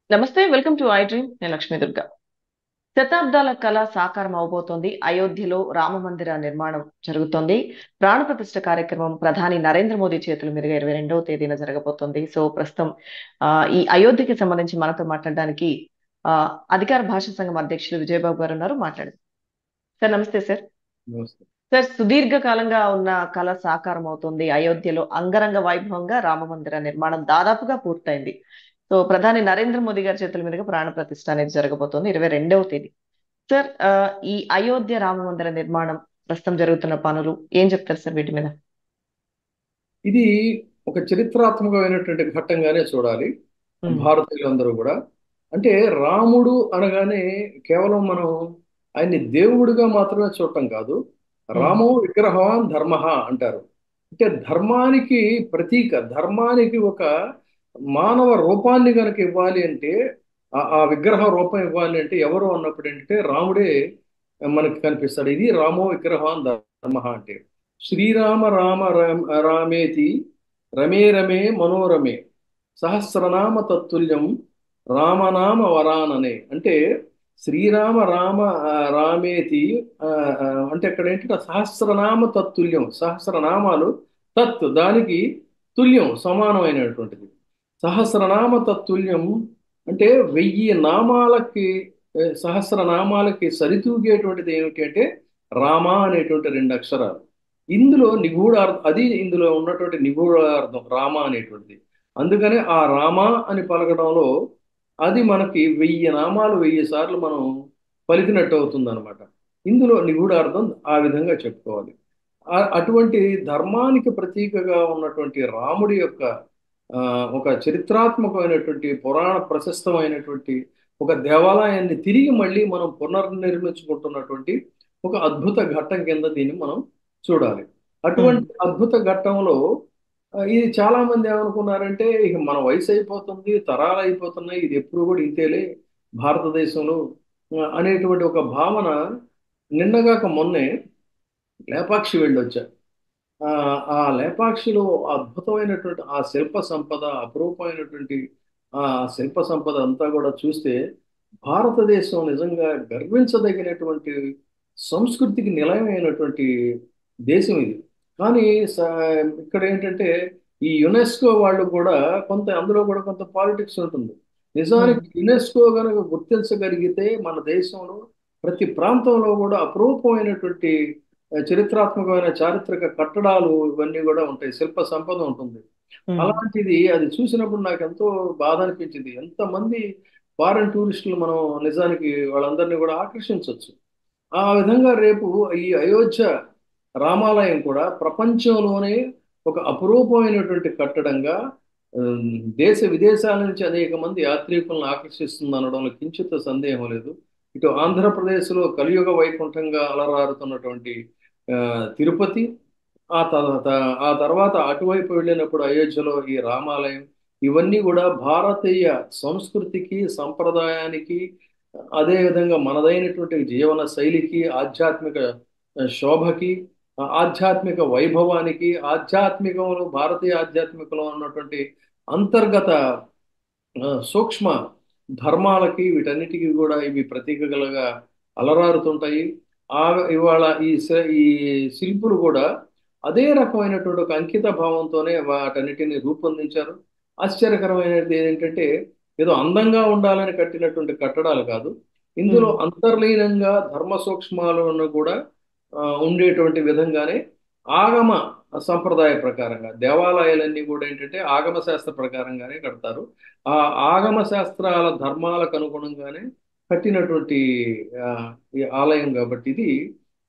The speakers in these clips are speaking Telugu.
నమస్తే, వెల్కమ్ టు ఐ డ్రీమ్. నేను లక్ష్మీ దుర్గా. శతాబ్దాల కళ సాకారం అవబోతోంది. అయోధ్యలో రామ మందిర నిర్మాణం జరుగుతోంది. ప్రాణ ప్రతిష్ఠ కార్యక్రమం ప్రధాని నరేంద్ర మోదీ చేతుల మీదుగా 22వ తేదీన జరగబోతోంది. సో ప్రస్తుతం ఈ అయోధ్యకి సంబంధించి మనతో మాట్లాడడానికి అధికార భాషా సంఘం అధ్యక్షులు విజయబాబు గారు ఉన్నారు. మాట్లాడండి సార్. నమస్తే సార్. నమస్తే. సార్, సుదీర్ఘ కాలంగా ఉన్న కళ సాకారం అవుతుంది. అయోధ్యలో అంగరంగ వైభవంగా రామ మందిర నిర్మాణం దాదాపుగా పూర్తయింది. సో ప్రధాని నరేంద్ర మోదీ గారి చేతుల మీదుగా ప్రాణ ప్రతిష్ఠ అనేది జరగబోతోంది 22వ తేదీ. సార్, ఈ అయోధ్య రామ మందిర నిర్మాణం ప్రస్తుతం జరుగుతున్న పనులు ఏం చెప్తారు సార్ వీటి మీద? ఇది ఒక చరిత్రాత్మకమైనటువంటి ఘట్టంగానే చూడాలి ఉమ్, భారతీయులందరూ కూడా. అంటే రాముడు అనగానే కేవలం మనం ఆయన్ని దేవుడిగా మాత్రమే చూడటం కాదు. ఉమ్, రామో విగ్రహవాన్ ధర్మ అంటారు. అంటే ధర్మానికి ప్రతీక, ధర్మానికి ఒక మానవ రూపాన్ని గనక ఇవ్వాలి అంటే, ఆ విగ్రహ రూపం ఇవ్వాలి అంటే ఎవరు అన్నప్పుడు ఏంటంటే రాముడే మనకి కనిపిస్తాడు. ఇది రామో విగ్రహవాన్ ధర్మ అంటే. శ్రీరామ రామ రామేతి రమే రమే మనోరమే సహస్రనామ తత్తుల్యం రామనామ వరాననే. అంటే శ్రీరామ రామ రామేతి, ఆ, అంటే అక్కడ ఏంటంటే సహస్రనామ తత్తుల్యం, సహస్రనామాలు తత్ దానికి తుల్యం సమానమైనటువంటిది. సహస్రనామ తత్తుల్యం అంటే 1000 నామాలకి, సహస్రనామాలకి సరితూగేటువంటిది ఏమిటి అంటే రామ అనేటువంటి 2 అక్షరాలు. ఇందులో అది ఇందులో ఉన్నటువంటి నిగూఢార్థం రామ అనేటువంటిది. అందుకనే ఆ రామ అని పలకడంలో అది మనకి 1000 నామాలు 1000 సార్లు మనం పలికినట్టు అవుతుంది అనమాట. ఇందులో నిగూఢార్థం ఆ విధంగా చెప్పుకోవాలి. అటువంటి ధర్మానికి ప్రతీకగా ఉన్నటువంటి రాముడి యొక్క ఆ, ఒక చరిత్రాత్మకమైనటువంటి పురాణ ప్రశస్తమైనటువంటి ఒక దేవాలయాన్ని తిరిగి మళ్ళీ మనం పునర్నిర్మించుకుంటున్నటువంటి ఒక అద్భుత ఘట్టం కింద దీన్ని మనం చూడాలి. ఉమ్, అటువంటి అద్భుత ఘట్టంలో ఇది చాలా మంది ఏమనుకున్నారంటే ఇక మన వయసు అయిపోతుంది, తరాలు అయిపోతున్నాయి, ఇది ఎప్పుడు కూడా ఇంతేలే భారతదేశంలో అనేటువంటి ఒక భావన. నిన్నగాక మొన్నే లేపాక్షి వెళ్ళొచ్చా. ఆ ఆ లేపాక్షిలో అద్భుతమైనటువంటి ఆ శిల్ప సంపద, అపురూపమైనటువంటి ఆ శిల్ప సంపద అంతా కూడా చూస్తే భారతదేశం నిజంగా గర్వించదగినటువంటి సంస్కృతికి నిలయమైనటువంటి దేశం ఇది. కానీ స- ఇక్కడ ఏంటంటే ఈ యునెస్కో వాళ్ళు కూడా కొంత, అందులో కూడా కొంత పాలిటిక్స్ ఉంటుంది. ఉమ్, నిజానికి యునెస్కో కనుక గుర్తించగలిగితే మన దేశంలో ప్రతి ప్రాంతంలో కూడా అపురూపమైనటువంటి చరిత్రాత్మకమైన చారిత్రక కట్టడాలు ఇవన్నీ కూడా ఉంటాయి, శిల్ప సంపద ఉంటుంది. ఉమ్, అలాంటిది అది చూసినప్పుడు నాకు ఎంతో బాధ అనిపించింది. ఎంతమంది ఫారెన్ టూరిస్టులు మనం నిజానికి వాళ్ళందరినీ కూడా ఆకర్షించవచ్చు. ఆ విధంగా రేపు ఈ అయోధ్య రామాలయం కూడా ప్రపంచంలోనే ఒక అపురూపమైనటువంటి కట్టడంగా దేశ విదేశాల నుంచి అనేక మంది యాత్రికులను ఆకర్షిస్తుంది అనడంలో కించిత్ సందేహం లేదు. ఇటు ఆంధ్రప్రదేశ్లో కలియుగ వైకుంఠంగా అలరారుతున్నటువంటి ఆ, తిరుపతి, తర్వాత అటువైపు వెళ్ళినప్పుడు అయోధ్యలో ఈ రామాలయం, ఇవన్నీ కూడా భారతీయ సంస్కృతికి సంప్రదాయానికి, అదేవిధంగా మనదైనటువంటి జీవన శైలికి, ఆధ్యాత్మిక శోభకి, ఆధ్యాత్మిక వైభవానికి, ఆధ్యాత్మికంలో భారతీయ ఆధ్యాత్మికంలో ఉన్నటువంటి అంతర్గత సూక్ష్మ ధర్మాలకి, వీటన్నిటికీ కూడా ఇవి ప్రతీకలుగా అలరారుతుంటాయి. ఆ ఇవాళ ఈ శిల్పులు కూడా అదే రకమైనటువంటి ఒక అంకిత భావంతోనే వాటన్నిటిని రూపొందించారు. ఆశ్చర్యకరమైనది ఏంటంటే ఏదో అందంగా ఉండాలని కట్టినటువంటి కట్టడాలు కాదు. ఇందులో ఉమ్, అంతర్లీనంగా ధర్మ సూక్ష్మాలను కూడా ఉండేటువంటి విధంగానే ఆగమ సంప్రదాయ ప్రకారంగా దేవాలయాలన్నీ కూడా ఏంటంటే ఆగమ శాస్త్ర ప్రకారంగానే కడతారు. ఆ ఆగమ శాస్త్రాల ధర్మాలకు అనుగుణంగానే కట్టినటువంటి ఆ, ఈ ఆలయం కాబట్టి ఇది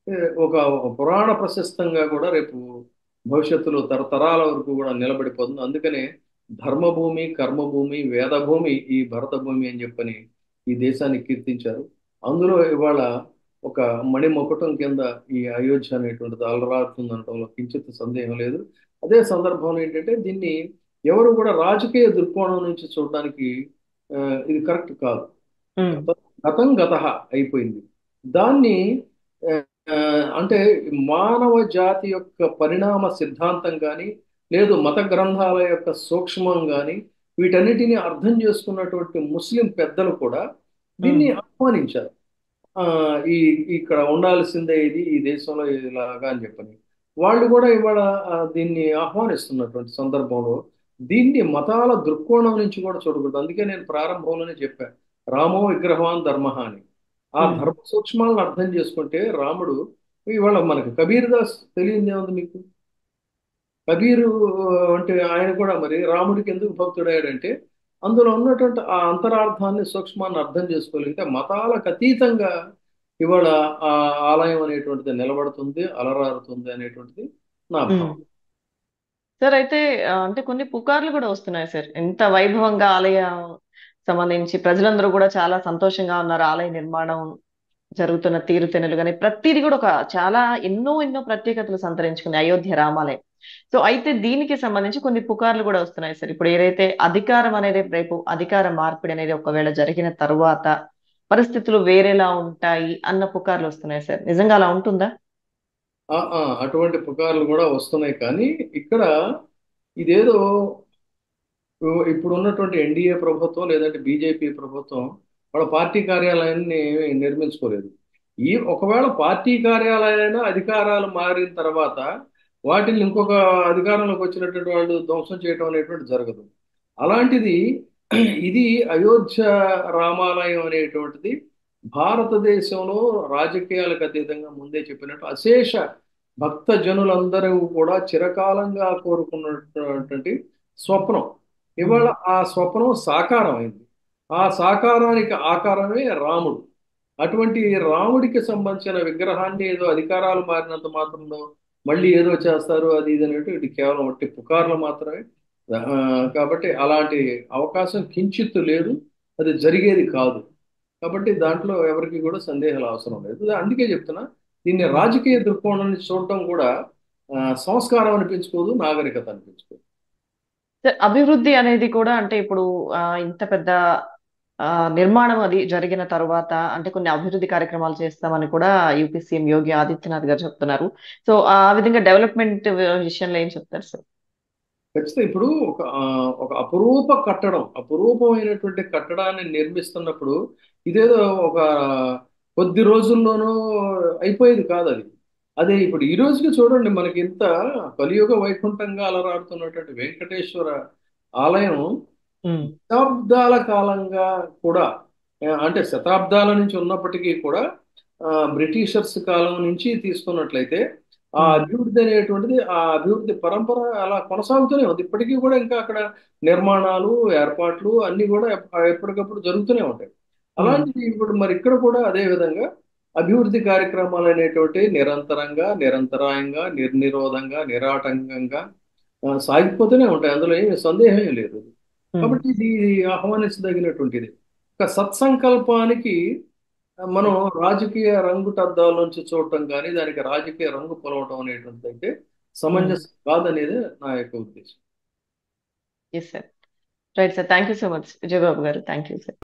ఏ, ఒక పురాణ ప్రశస్తంగా కూడా రేపు భవిష్యత్తులో తరతరాల వరకు కూడా నిలబడిపోతుంది. అందుకనే ధర్మభూమి, కర్మభూమి, వేదభూమి ఈ భరత భూమి అని చెప్పని ఈ దేశాన్ని కీర్తించారు. అందులో ఇవాళ ఒక మణిమకుటం కింద ఈ అయోధ్య అనేటువంటిది అలరారుతుంది అనడంలో కించిత్ సందేహం లేదు. అదే సందర్భంలో ఏంటంటే దీన్ని ఎవరు కూడా రాజకీయ దృక్కోణం నుంచి చూడడానికి ఆ, ఇది కరెక్ట్ కాదు. ఉమ్, గత గతం గత అయిపోయింది. దాన్ని ఆ, ఆ, అంటే మానవ జాతి యొక్క పరిణామ సిద్ధాంతం కానీ, లేదు మత గ్రంథాల యొక్క సూక్ష్మం కానీ, వీటన్నిటిని అర్థం చేసుకున్నటువంటి ముస్లిం పెద్దలు కూడా ఉమ్, దీన్ని ఆహ్వానించారు. ఆ, ఈ ఇక్కడ ఉండాల్సిందే ఇది ఈ దేశంలో ఇలాగా అని చెప్పని వాళ్ళు కూడా ఇవాళ దీన్ని ఆహ్వానిస్తున్నటువంటి సందర్భంలో దీన్ని మతాల దృక్కోణం నుంచి కూడా చూడకూడదు. అందుకే నేను ప్రారంభంలోనే చెప్పాను, రామో విగ్రహవాన్ ధర్మ అని. ఆ ఉమ్. ధర్మ సూక్ష్మాలను అర్థం చేసుకుంటే రాముడు ఇవాళ మనకు కబీర్ దాస్ తెలియదు ఏముంది మీకు? కబీరు అంటే ఆయన కూడా మరి రాముడికి ఎందుకు భక్తుడయ్యాడంటే అందులో ఉన్నటువంటి ఆ అంతరార్థాన్ని సూక్ష్మాన్ని అర్థం చేసుకోగలిగితే మతాలకు అతీతంగా ఇవాళ ఆ ఆలయం అనేటువంటిది నిలబడుతుంది, అలరారుతుంది అనేటువంటిది నా ఉమ్. భావం. సార్ అయితే అంటే కొన్ని పుకార్లు కూడా వస్తున్నాయి సార్, ఎంత వైభవంగా ఆలయం సంబంధించి ప్రజలందరూ కూడా చాలా సంతోషంగా ఉన్నారు, ఆలయ నిర్మాణం జరుగుతున్న తీరుతెన్నులు కానీ ప్రతిదీ కూడా ఒక చాలా ఎన్నో ఎన్నో ప్రత్యేకతలు సంతరించుకుంది అయోధ్య రామాలయం. సో అయితే దీనికి సంబంధించి కొన్ని పుకార్లు కూడా వస్తున్నాయి సార్. ఇప్పుడు ఏదైతే అధికారం అనేది రేపు అధికార మార్పిడి అనేది ఒకవేళ జరిగిన తరువాత పరిస్థితులు వేరేలా ఉంటాయి అన్న పుకార్లు వస్తున్నాయి సార్, నిజంగా అలా ఉంటుందా? అటువంటి పుకార్లు కూడా వస్తున్నాయి కానీ ఇక్కడ ఇదేదో ఇప్పుడు ఉన్నటువంటి ఎన్డీఏ ప్రభుత్వం లేదంటే బీజేపీ ప్రభుత్వం వాళ్ళ పార్టీ కార్యాలయాన్ని నిర్మించుకోలేదు. ఒకవేళ పార్టీ కార్యాలయాన్ని అధికారాలు మారిన తర్వాత వాటిని ఇంకొక అధికారంలోకి వచ్చినటువంటి వాళ్ళు ధ్వంసం చేయడం అనేటువంటి జరగదు. అలాంటిది ఇది అయోధ్య రామాలయం అనేటువంటిది భారతదేశంలో రాజకీయాలకు అతీతంగా ముందే చెప్పినట్టు అశేష భక్త జనులందరూ కూడా చిరకాలంగా కోరుకున్నటువంటి స్వప్నం. ఉమ్, ఇవాళ ఆ స్వప్నం సాకారమైంది. ఆ సాకారానికి ఆకారమే రాముడు. అటువంటి రాముడికి సంబంధించిన విగ్రహాన్ని ఏదో అధికారాలు మారినంత మాత్రంలో మళ్ళీ ఏదో చేస్తారు అది ఇది అనేటు ఇది కేవలం ఒట్టి పుకార్లు మాత్రమే. ఆ, కాబట్టి అలాంటి అవకాశం కించిత్తు లేదు, అది జరిగేది కాదు. కాబట్టి దాంట్లో ఎవరికి కూడా సందేహాలు అవసరం లేదు. అందుకే చెప్తున్నా, దీన్ని ఉమ్. రాజకీయ దృక్కోణం నుంచి చూడటం కూడా సంస్కారం అనిపించుకోదు, నాగరికత అనిపించుకోదు. సార్ అభివృద్ధి అనేది కూడా అంటే ఇప్పుడు ఇంత పెద్ద ఆ నిర్మాణం అది జరిగిన తరువాత అంటే కొన్ని అభివృద్ధి కార్యక్రమాలు చేస్తామని కూడా యూపీ సీఎం యోగి ఆదిత్యనాథ్ గారు చెప్తున్నారు. సో ఆ విధంగా డెవలప్మెంట్ విషయంలో ఏం చెప్తారు సార్? ఖచ్చితంగా ఇప్పుడు ఒక అపురూప కట్టడం, అపురూపమైనటువంటి కట్టడాన్ని నిర్మిస్తున్నప్పుడు ఇదేదో ఒక కొద్ది రోజుల్లోనూ అయిపోయేది కాదు అది. అదే ఇప్పుడు ఈ రోజుకి చూడండి, మనకి ఇంత కలియుగ వైకుంఠంగా అలరాడుతున్నటువంటి వెంకటేశ్వర ఆలయం ఉమ్, శతాబ్దాల కాలంగా కూడా అంటే శతాబ్దాల నుంచి ఉన్నప్పటికీ కూడా బ్రిటిషర్స్ కాలం నుంచి తీసుకున్నట్లయితే ఆ ఉమ్, అభివృద్ధి అనేటువంటిది ఆ అభివృద్ధి పరంపర అలా కొనసాగుతూనే ఉంది. ఇప్పటికీ కూడా ఇంకా అక్కడ నిర్మాణాలు ఏర్పాట్లు అన్ని కూడా ఎప్పటికప్పుడు జరుగుతూనే ఉంటాయి. ఉమ్, అలాంటిది ఇప్పుడు మరి ఇక్కడ కూడా అదే విధంగా అభివృద్ధి కార్యక్రమాలు అనేటువంటి నిరంతరంగా నిరంతరాయంగా నిర్నిరోధంగా నిరాటంకంగా సాగిపోతూనే ఉంటాయి. అందులో ఏమి సందేహం లేదు. ఉమ్. కాబట్టి ఇది ఆహ్వానించదగినటువంటిది. ఒక సత్సంకల్పానికి మనం రాజకీయ రంగుటద్దాల నుంచి చూడటం కానీ దానికి రాజకీయ రంగు పొలవటం అనేటువంటిది అయితే సమంజసం కాదనేది నా యొక్క ఉద్దేశం. Yes sir. Right sir, thank you so much Vijayababu గారు, థ్యాంక్ యూ సార్.